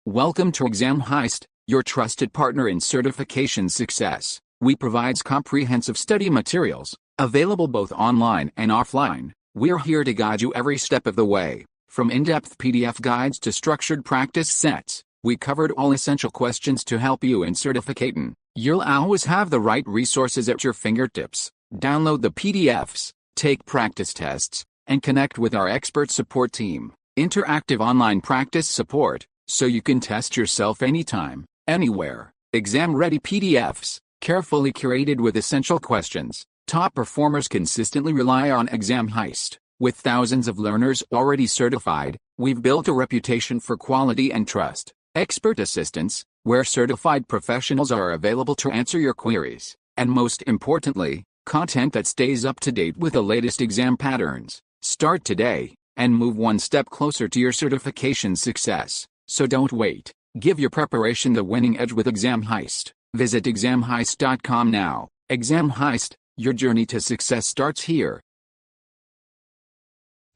Welcome to Exam Heist, your trusted partner in certification success. We provide comprehensive study materials, available both online and offline. We're here to guide you every step of the way. From in-depth PDF guides to structured practice sets, we covered all essential questions to help you in certificating. You'll always have the right resources at your fingertips. Download the PDFs, take practice tests, and connect with our expert support team. Interactive online practice support, so you can test yourself anytime, anywhere. Exam-ready PDFs, carefully curated with essential questions. Top performers consistently rely on Exam Heist. With thousands of learners already certified, we've built a reputation for quality and trust. Expert assistance, where certified professionals are available to answer your queries. And most importantly, content that stays up to date with the latest exam patterns. Start today, and move one step closer to your certification success. So don't wait. Give your preparation the winning edge with Exam Heist. Visit examheist.com now. Exam Heist, your journey to success starts here.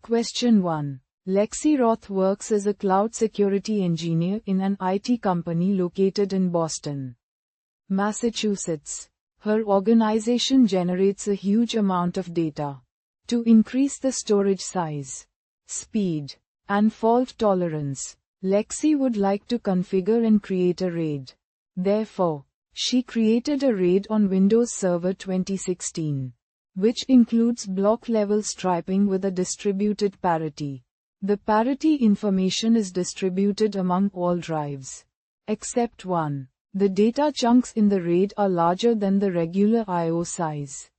Question 1. Lexi Roth works as a cloud security engineer in an IT company located in Boston, Massachusetts. Her organization generates a huge amount of data. To increase the storage size, speed, and fault tolerance, Lexi would like to configure and create a RAID. Therefore, she created a RAID on Windows Server 2016, which includes block-level striping with a distributed parity. The parity information is distributed among all drives, except one. The data chunks in the RAID are larger than the regular I/O size,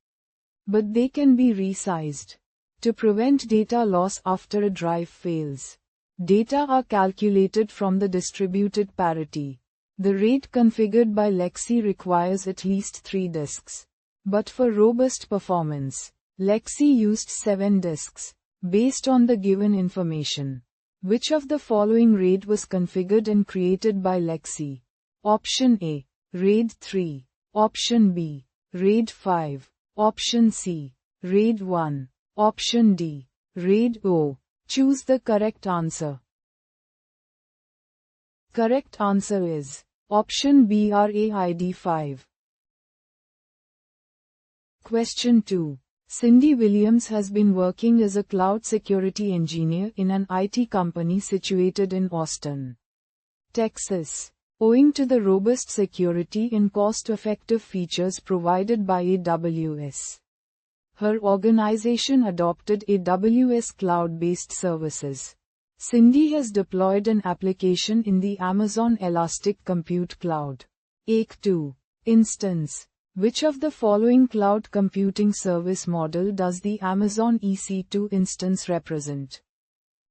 but they can be resized to prevent data loss after a drive fails. Data are calculated from the distributed parity. The RAID configured by Lexi requires at least 3 disks. But for robust performance, Lexi used 7 disks, based on the given information. Which of the following RAID was configured and created by Lexi? Option A, RAID 3. Option B, RAID 5. Option C, RAID 1. Option D, RAID 0. Choose the correct answer. Correct answer is option B, RAID 5. Question 2. Cindy Williams has been working as a cloud security engineer in an IT company situated in Austin, Texas. Owing to the robust security and cost-effective features provided by AWS, her organization adopted AWS cloud-based services. Cindy has deployed an application in the Amazon Elastic Compute Cloud EC2 instance. Which of the following cloud computing service model does the Amazon EC2 instance represent?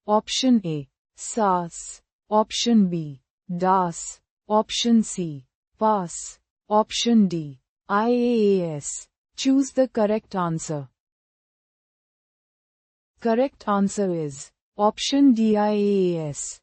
Option A, SaaS. Option B, DaaS. Option C, PaaS. Option D, IaaS. Choose the correct answer. Correct answer is option D, IaaS.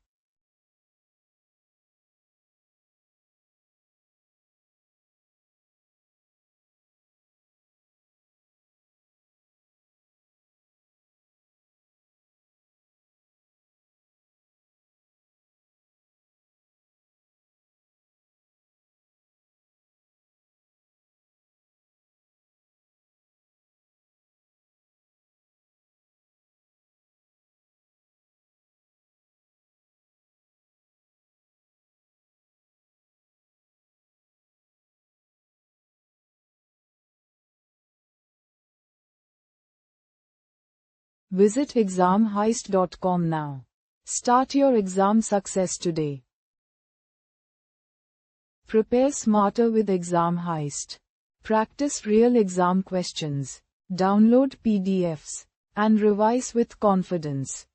Visit examheist.com now. Start your exam success today. Prepare smarter with Exam Heist. Practice real exam questions. Download PDFs and revise with confidence.